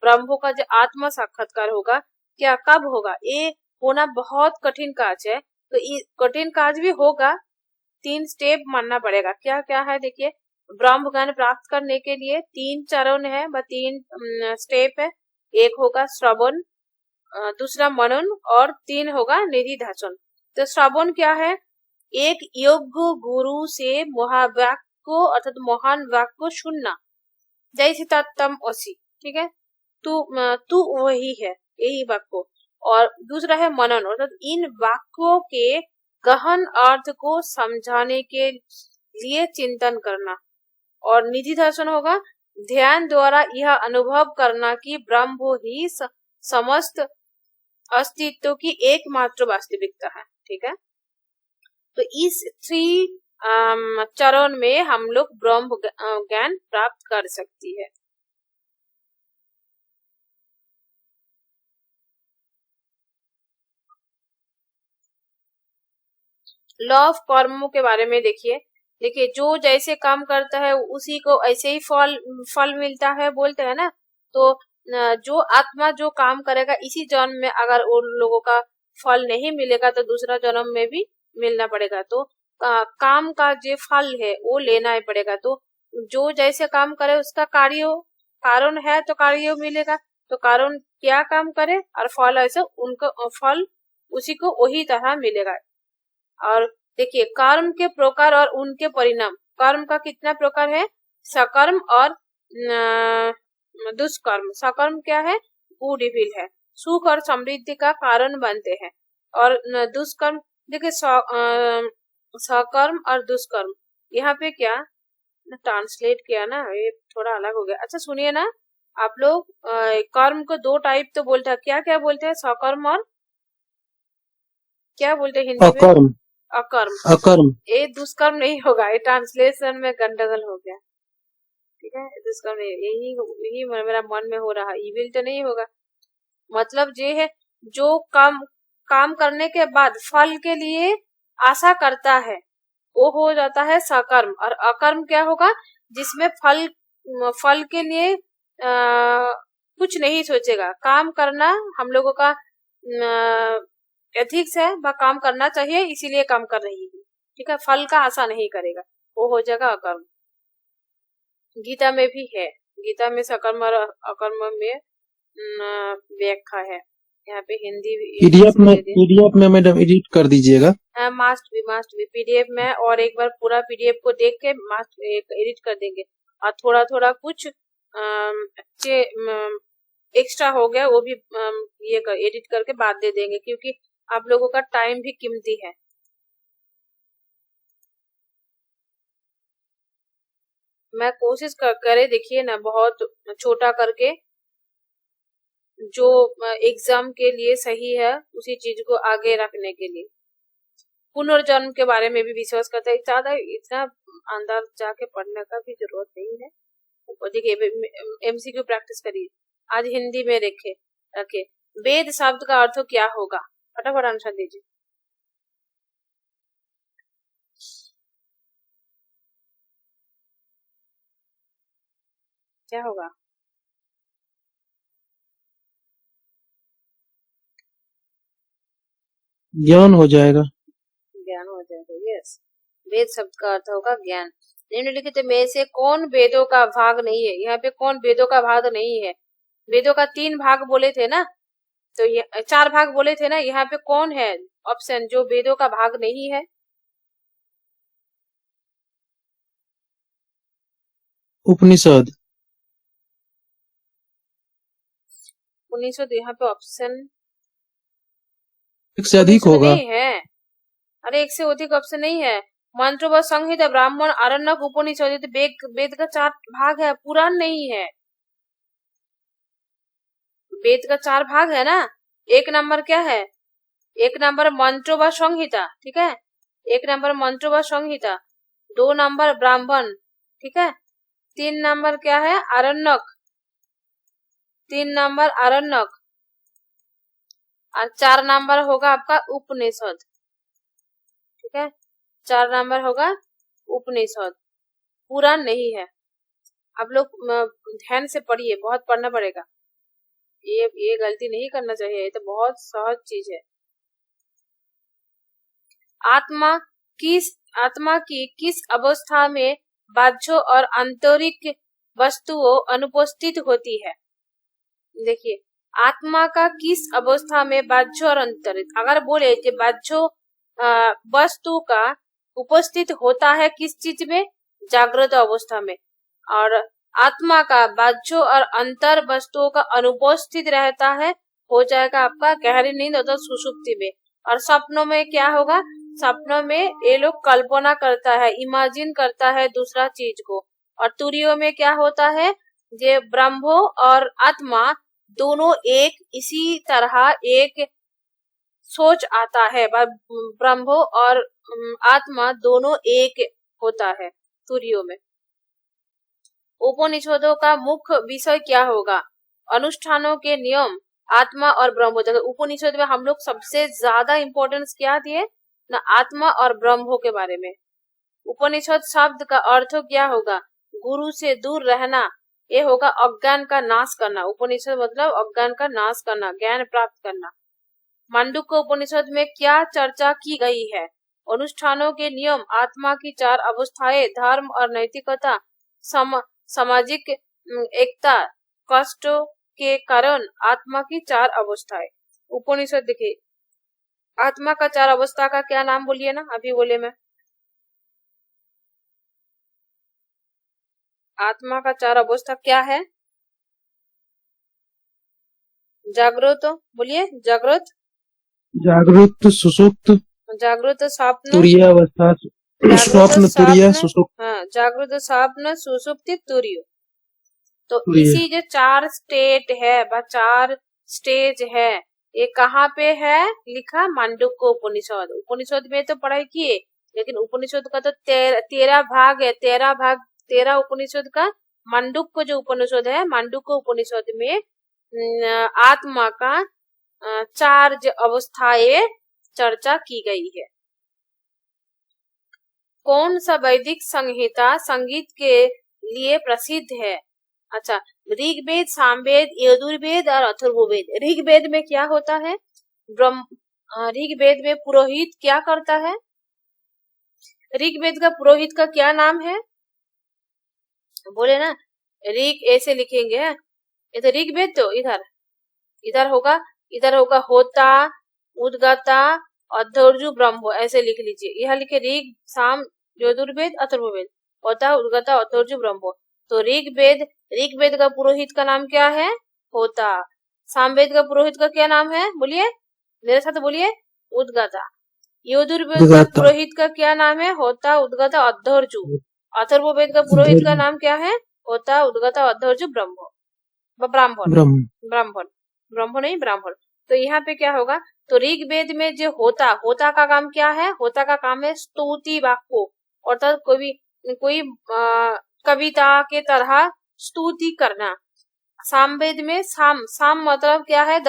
ब्रह्म का जो आत्मा साक्षात्कार होगा, क्या कब होगा? ये होना बहुत कठिन काज है, तो ये कठिन काज भी होगा। 3 स्टेप मानना पड़ेगा। क्या क्या है? देखिए, ब्रह्म ज्ञान प्राप्त करने के लिए 3 चरण है, 3 स्टेप है। एक होगा श्रवण, दूसरा मनन और 3 होगा निधिध्यासन। तो श्रवण क्या है? एक योग्य गुरु से महावाक्य को अर्थात महान वाक्य को सुनना, जैसे तत्तम असी, ठीक है, तू वही है, यही वाक्य। और दूसरा है मनन, अर्थात इन वाक्यों के गहन अर्थ को समझाने के लिए चिंतन करना। और निधिध्यासन होगा ध्यान द्वारा यह अनुभव करना कि ब्रह्म ही समस्त अस्तित्व की एकमात्र वास्तविकता है। ठीक है, तो इस 3 चरण में हम लोग ब्रह्म ज्ञान प्राप्त कर सकती है। लॉ ऑफ कर्मों के बारे में देखिए जो जैसे काम करता है उसी को ऐसे ही फल मिलता है बोलते हैं ना। तो जो आत्मा जो काम करेगा इसी जन्म में अगर उन लोगों का फल नहीं मिलेगा तो दूसरा जन्म में भी मिलना पड़ेगा। तो काम का जो फल है वो लेना ही पड़ेगा। तो जो जैसे काम करे उसका कारण है तो कार्य मिलेगा। तो कारण क्या काम करे और फल ऐसे उनको फल उसी को वही तरह मिलेगा। और देखिए कर्म के प्रकार और उनके परिणाम। कर्म का कितना प्रकार है? सकर्म और दुष्कर्म। सकर्म क्या है? गुड इविल है, सुख और समृद्धि का कारण बनते हैं। और दुष्कर्म देखिए सकर्म और दुष्कर्म यहाँ पे क्या ट्रांसलेट किया ना, ये थोड़ा अलग हो गया। अच्छा सुनिए ना आप लोग, कर्म को 2 टाइप तो बोलते हैं, क्या क्या बोलते हैं? सकर्म और क्या बोलते हैं हिंदी में? अकर्म। अकर्म। ये दुष्कर्म नहीं होगा, ये ट्रांसलेशन में गंडगोल हो गया। ठीक है, दुष्कर्म नहीं, यही मेरा मन में हो रहा, इविल तो नहीं होगा। मतलब ये है जो काम करने के बाद फल के लिए आशा करता है वो हो जाता है सकर्म। और अकर्म क्या होगा? जिसमें फल के लिए कुछ नहीं सोचेगा। काम करना हम लोगों का एथिक्स है, वह काम करना चाहिए इसीलिए काम कर रही है। ठीक है, फल का आशा नहीं करेगा, वो हो जाएगा अकर्म। गीता में भी है, गीता में सकर्म और अकर्म में व्याख्या है। यहाँ पे हिंदी पीडीएफ में मैडम एडिट कर दीजिएगा। मास्ट भी पीडीएफ में, और एक बार पूरा पीडीएफ को देख के मास्ट एडिट कर देंगे। और थोड़ा थोड़ा कुछ एक्स्ट्रा हो गया वो भी ये एडिट करके बाद दे देंगे, क्योंकि आप लोगों का टाइम भी कीमती है। मैं कोशिश करे देखिए ना, बहुत छोटा करके जो एग्जाम के लिए सही है उसी चीज को आगे रखने के लिए। पुनर्जन्म के बारे में भी विश्वास करता है, ज्यादा इतना अंदर जाके पढ़ने का भी जरूरत नहीं है। देखिए एमसीक्यू प्रैक्टिस करिए, आज हिंदी में रखे वेद शब्द का अर्थ क्या होगा? फटाफट आंसर दीजिए। क्या होगा? ज्ञान हो जाएगा। ज्ञान हो जाएगा, यस। वेद शब्द का अर्थ होगा ज्ञान। निम्नलिखित में से कौन वेदों का भाग नहीं है? यहाँ पे कौन वेदों का भाग नहीं है? वेदों का 3 भाग बोले थे ना, तो ये 4 भाग बोले थे ना, यहाँ पे कौन है ऑप्शन जो वेदों का भाग नहीं है? उपनिषद। यहाँ पे ऑप्शन एक से अधिक होगा। नहीं है, अरे एक से अधिक ऑप्शन नहीं है। मंत्र व संहिता, ब्राह्मण, आरण्यक, उपनिषद, वेद का 4 भाग है, पुराण नहीं है। वेद का 4 भाग है ना। 1 नंबर क्या है? 1 नंबर मंत्र व संहिता, ठीक है, 1 नंबर मंत्र व संहिता, 2 नंबर ब्राह्मण, ठीक है, 3 नंबर क्या है? आरण्यक, 3 नंबर आरण्यक, और 4 नंबर होगा आपका उपनिषद। ठीक है, 4 नंबर होगा उपनिषद, पुराण नहीं है। आप लोग ध्यान से पढ़िए, बहुत पढ़ना पड़ेगा, ये गलती नहीं करना चाहिए, ये तो बहुत सहज चीज है। आत्मा की किस अवस्था में बाह्य और आंतरिक वस्तुओं अनुपस्थित होती है? देखिए आत्मा का किस अवस्था में बाह्य और आंतरिक, अगर बोले कि बाह्य वस्तु का उपस्थित होता है किस चीज में? जागृत अवस्था में। और आत्मा का बाह्य और अंतर वस्तुओं का अनुपस्थित रहता है, हो जाएगा आपका गहरी नींद अथवा सुषुप्ति में। और सपनों में क्या होगा? सपनों में ये लोग कल्पना करता है, इमेजिन करता है दूसरा चीज को। और तुरियों में क्या होता है? ये ब्रह्मो और आत्मा दोनों एक इसी तरह एक सोच आता है। ब्रह्म और आत्मा दोनों एक होता है तुरियो में। उपनिषदों का मुख्य विषय क्या होगा? अनुष्ठानों के नियम, आत्मा और ब्रह्म। जगह उपनिषद में हम लोग सबसे ज्यादा इम्पोर्टेंस क्या दिए ना, आत्मा और ब्रह्म के बारे में। उपनिषद शब्द का अर्थ क्या होगा? गुरु से दूर रहना, ये होगा अज्ञान का नाश करना। उपनिषद मतलब अज्ञान का नाश करना, ज्ञान प्राप्त करना। मांडुक्य उपनिषद में क्या चर्चा की गई है? अनुष्ठानों के नियम, आत्मा की 4 अवस्थाएं, धर्म और नैतिकता, सामाजिक एकता, कष्टों के कारण आत्मा की 4 अवस्थाएं। उपनिषद देखिए, आत्मा का 4 अवस्था का क्या नाम बोलिए ना, अभी बोले मैं। आत्मा का 4 अवस्था क्या है? जागृत बोलिए, जागृत, जागृत, सुषुप्त, जागृत, स्वप्न, तुरीयावस्था, स्वप्न, तुरीय, सुषुप्त। हाँ, जागृत, स्वप्न, सुषुप्ति, तुरीय। तो तुरीय। इसी जो 4 स्टेट है, 4 स्टेज है, ये कहाँ पे है लिखा? मांडुक्य उपनिषद। उपनिषद में तो पढ़ाई किए, लेकिन उपनिषद का तो 13 भाग है। 13 उपनिषद का मांडुक्य जो उपनिषद है, मांडुक्य उपनिषद में आत्मा का 4 अवस्थाएं चर्चा की गई है। कौन सा वैदिक संहिता संगीत के लिए प्रसिद्ध है? अच्छा, ऋग्वेद, सामवेद, यजुर्वेद और अथर्ववेद। ऋग्वेद में क्या होता है? ऋग्वेद में पुरोहित क्या करता है? ऋग्वेद का पुरोहित का क्या नाम है? बोले ना, ऋग ऐसे लिखेंगे, ये तो ऋग्वेद, तो इधर होगा होता, उद्गाता, अद्धर्जु, ब्रह्म, ऐसे लिख लीजिए। यह लिखे ऋग, साम, यजुर्वेद, अथर्ववेद, होता, उद्गाता, अद्धर्जु, ब्रह्म। तो ऋग्वेद का पुरोहित का नाम क्या है? होता। सामवेद का पुरोहित का क्या नाम है? बोलिए, मेरे साथ बोलिए, उद्गाता। यजुर्वेद का पुरोहित का क्या नाम है? होता, उद्गाता, अद्धर्जु। अथर्ववेद का पुरोहित का नाम क्या है? होता, उद्गाता, अद्धर्जु, ब्राह्मण नहीं, ब्राह्मण। तो यहाँ पे क्या होगा? तो ऋग्वेद में जो होता का काम क्या है? होता का काम है स्तुति वाक्य, अर्थात कोई कविता के तरह स्तुति करना। सामवेद में साम मतलब क्या है?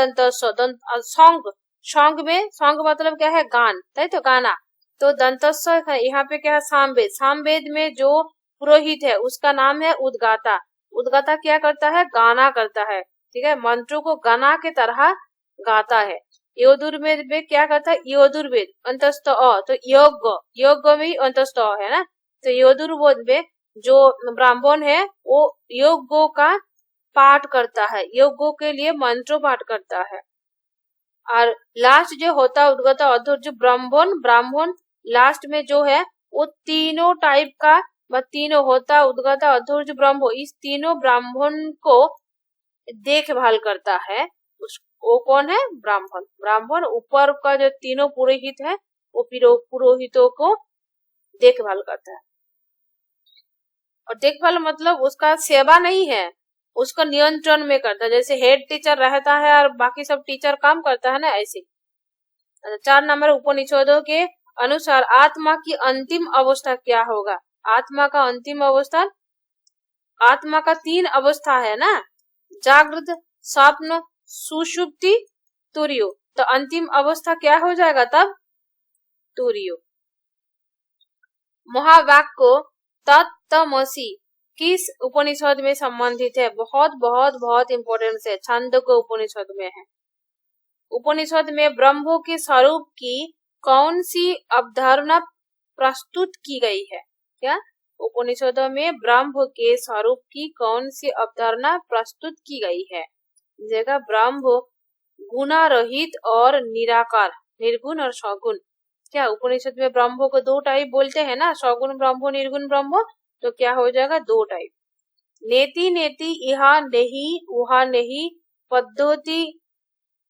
सॉन्ग मतलब क्या है? गान, तो गाना। तो दंतस्व है, यहाँ पे क्या है? सामवेद में जो पुरोहित है उसका नाम है उद्गाता। उद्गाता क्या करता है? गाना करता है, ठीक है, मंत्रों को गाना के तरह गाता है। यजुर्वेद में क्या करता है? यजुर्वेद अंतस्थ तो योग में ही अंतस्थ है ना। तो यजुर्वेद में जो ब्राह्मण है वो योगों का पाठ करता है, योगों के लिए मंत्र पाठ करता है। और लास्ट जो होता, उद्गाता, अद्धर्जु, ब्राह्मण लास्ट में जो है वो तीनों टाइप का, तीनों होता, उद्गाता, अद्धर्जु, ब्रह्म, इस तीनों ब्राह्मण को देखभाल करता है। वो कौन है? ब्राह्मण ऊपर का जो तीनों पुरोहित है वो पुरोहितों को देखभाल करता है। और देखभाल मतलब उसका सेवा नहीं है, उसको नियंत्रण में करता है। जैसे हेड टीचर रहता है और बाकी सब टीचर काम करता है ना, ऐसे। 4 नंबर उपनिषदों के अनुसार आत्मा की अंतिम अवस्था क्या होगा? आत्मा का अंतिम अवस्था, आत्मा का 3 अवस्था है ना, जागृत, स्वप्न, सुषुप्ति, तुरीय। तो अंतिम अवस्था क्या हो जाएगा तब? तुरीय। महावाक्य तत्तमसि किस उपनिषद में संबंधित है? बहुत इम्पोर्टेंट है, छांदोग्य उपनिषद में है। उपनिषद में ब्रह्म के स्वरूप की कौन सी अवधारणा प्रस्तुत की गई है? क्या उपनिषदों में ब्रह्म के स्वरूप की कौन सी अवधारणा प्रस्तुत की गई है? जगह ब्रह्म गुणारहित और निराकार, निर्गुण और सगुण। क्या उपनिषद में ब्रह्म को 2 टाइप बोलते हैं ना, सगुण ब्रह्म, निर्गुण ब्रह्म। तो क्या हो जाएगा? 2 टाइप। नेति नेति यहाँ नहीं वहाँ नहीं पद्धति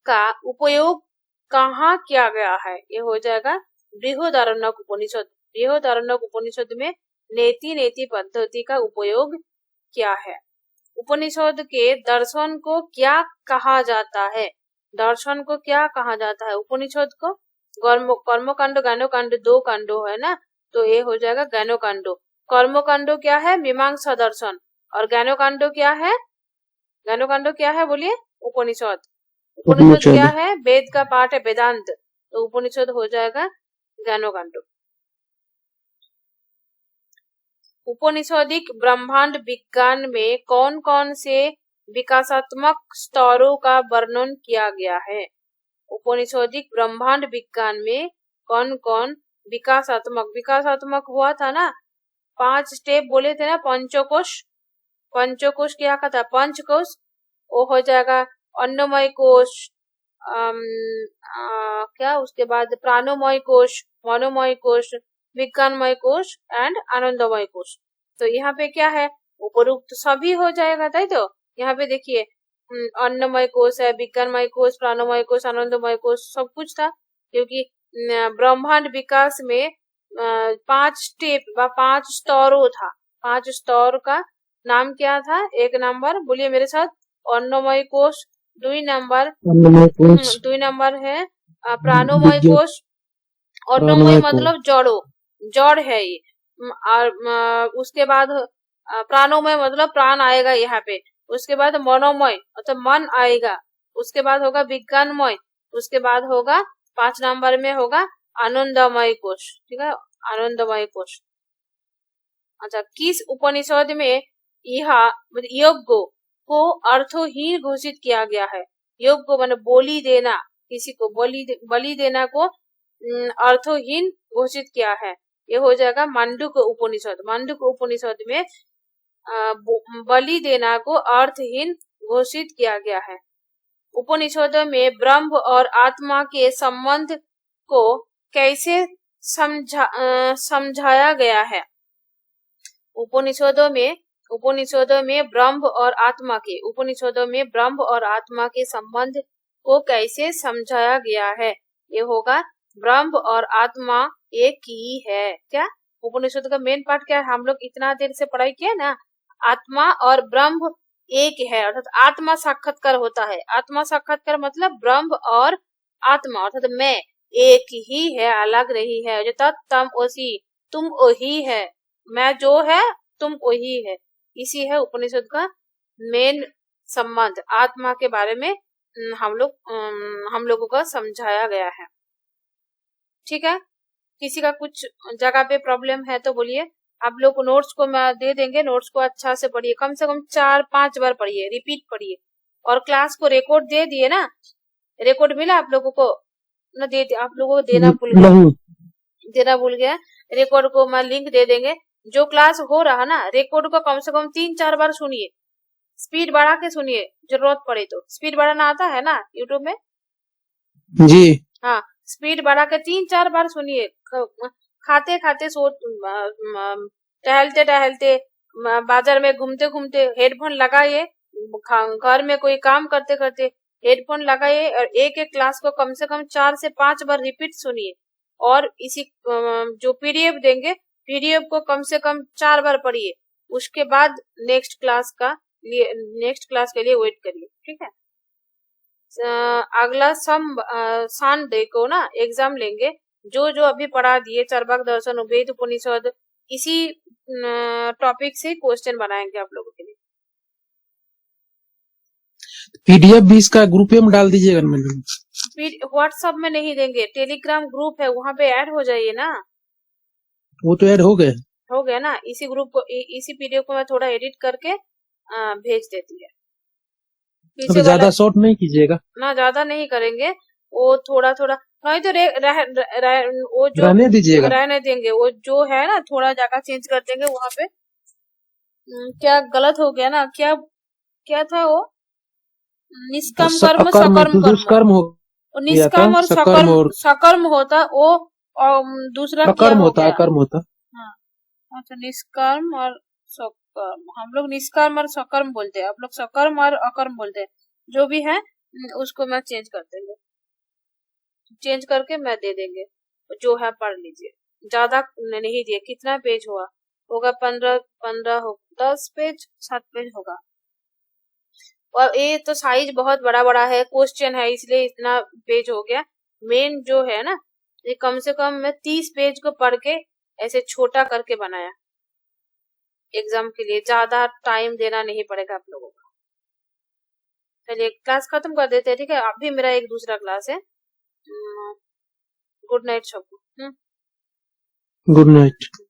का उपयोग कहाँ किया गया है? ये हो जाएगा बृहदारण्यक उपनिषद। बृहदारण्यक उपनिषद में नेति नेति पद्धति का उपयोग क्या है? उपनिषद के दर्शन को क्या कहा जाता है? दर्शन को क्या कहा जाता है? उपनिषद को कर्मकांड ज्ञानकांड 2 कांडो है ना, तो ये हो जाएगा ज्ञानकांडो। कर्मकांडो क्या है? मीमांसा दर्शन। और ज्ञानकांडो क्या है? ज्ञानकांडो क्या है बोलिए? उपनिषद। उपनिषद क्या है? वेद का पाठ है, वेदांत। तो उपनिषद हो जाएगा ज्ञानकांडो। उपनिषदिक ब्रह्मांड विज्ञान में कौन कौन से विकासात्मक स्तरों का वर्णन किया गया है? उपनिषदिक ब्रह्मांड विज्ञान में कौन कौन विकासात्मक हुआ था ना, 5 स्टेप बोले थे ना। पंचकोश क्या था? पंचकोश वो हो जाएगा अन्नमय कोश, क्या उसके बाद प्राणमय कोश, मनोमय कोश, विज्ञानमय कोश एंड आनंदमय कोश। तो यहाँ पे क्या है? उपरोक्त सभी हो जाएगा। तो यहाँ पे देखिए अन्नमय कोश है, विज्ञानमय कोश, प्राणमय कोश, आनंदमय कोश, सब कुछ था। क्योंकि ब्रह्मांड विकास में 5 स्टेप व 5 स्तरों था। 5 स्तर का नाम क्या था? 1 नंबर बोलिए मेरे साथ, अन्नमय कोश। 2 नंबर है प्राणमय कोश। अन्नमय मतलब जड़ है ये। और उसके बाद प्राणमय मतलब प्राण आएगा यहाँ पे। उसके बाद मनोमय मतलब मन आएगा। उसके बाद होगा विज्ञानमय। उसके बाद होगा 5 नंबर में होगा आनंदमय कोश। ठीक है, आनंदमय कोश। अच्छा, किस उपनिषद में यह यज्ञ को अर्थहीन घोषित किया गया है? यज्ञ माने बोली देना, किसी को बलि देना को अर्थहीन घोषित किया है। ये हो जाएगा मांडुक्य उपनिषद। मांडुक्य उपनिषद में बलि देना को अर्थहीन घोषित किया गया है। उपनिषदों में ब्रह्म और आत्मा के संबंध को कैसे समझाया गया है? उपनिषदों में ब्रह्म और आत्मा के संबंध को कैसे समझाया गया है? ये होगा ब्रह्म और आत्मा एक ही है। क्या उपनिषद का मेन पार्ट क्या है? हम लोग इतना देर से पढ़ाई किया ना, आत्मा और ब्रह्म एक है, अर्थात आत्मा साक्षात्कार होता है। आत्मा साक्षात्कार मतलब ब्रह्म और आत्मा अर्थात मैं एक ही है, अलग नहीं है। जो तम ओसी, तुम वही है, मैं जो है तुम वही है। इसी है उपनिषद का मेन संबंध। आत्मा के बारे में हम लोगों का समझाया गया है। ठीक है, किसी का कुछ जगह पे प्रॉब्लम है तो बोलिए। आप लोग को नोट्स को मैं दे देंगे, नोट्स को अच्छा से पढ़िए, कम से कम 4-5 बार पढ़िए, रिपीट पढ़िए। और क्लास को रिकॉर्ड दे दिए ना? रिकॉर्ड मिला आप लोगों को ना? आप लोगों को देना भूल गया। रिकॉर्ड को मैं लिंक दे देंगे। जो क्लास हो रहा ना, रिकॉर्ड को कम से कम 3-4 बार सुनिए, स्पीड बढ़ा के सुनिए, जरूरत पड़े तो। स्पीड बढ़ाना आता है ना यूट्यूब में? जी हाँ, स्पीड बढ़ा के 3-4 बार सुनिए। खाते खाते, टहलते बाजार में घूमते घूमते हेडफोन लगाइए। घर में कोई काम करते करते हेडफोन लगाइए और एक क्लास को कम से कम 4 से 5 बार रिपीट सुनिए। और इसी जो पीडीएफ देंगे, पीडीएफ को कम से कम 4 बार पढ़िए। उसके बाद नेक्स्ट क्लास के लिए वेट करिए। ठीक है, अगला संडे को ना एग्जाम लेंगे। जो अभी पढ़ा दिए चार्वाक दर्शन, वेद, उपनिषद, इसी टॉपिक से क्वेश्चन बनाएंगे आप लोगों के लिए। पीडीएफ भी इसका ग्रुप में डाल दीजिएगा मैडम। व्हाट्सएप में नहीं देंगे, टेलीग्राम ग्रुप है, वहां पे ऐड हो जाइए ना। वो तो ऐड हो गया ना। इसी ग्रुप को, इसी पीडीएफ को मैं थोड़ा एडिट करके भेज देती है। तो ज्यादा शॉर्ट नहीं कीजिएगा ना, ज्यादा नहीं करेंगे, वो थोड़ा नहीं तो वो जो रहने दीजिएगा, रहने देंगे। वो जो है ना, थोड़ा जगह चेंज कर देंगे वहां पे। क्या गलत हो गया ना? क्या था वो? निष्काम कर्म सकर्म कर्म हो। निष्काम और सकर्म होता वो, दूसरा अकर्म होता, अकर्म होता। हाँ, अच्छा, निष्कर्म और सकर्म। हम लोग निष्कर्म और सकर्म बोलते हैं, आप लोग सकर्म और अकर्म बोलते हैं। जो भी है उसको मैं चेंज कर देंगे, चेंज करके मैं दे देंगे। जो है पढ़ लीजिए, ज्यादा नहीं दिए। कितना पेज होगा? 15 हो, 10 पेज 7 पेज होगा। और ये तो साइज बहुत बड़ा बड़ा है, क्वेश्चन है इसलिए इतना पेज हो गया। मेन जो है ना, ये कम से कम मैं 30 पेज को पढ़ के ऐसे छोटा करके बनाया एग्जाम के लिए, ज्यादा टाइम देना नहीं पड़ेगा आप लोगों को। चलिए क्लास खत्म कर देते हैं, ठीक है। अभी मेरा एक दूसरा क्लास है। गुड नाइट सबको। Good night.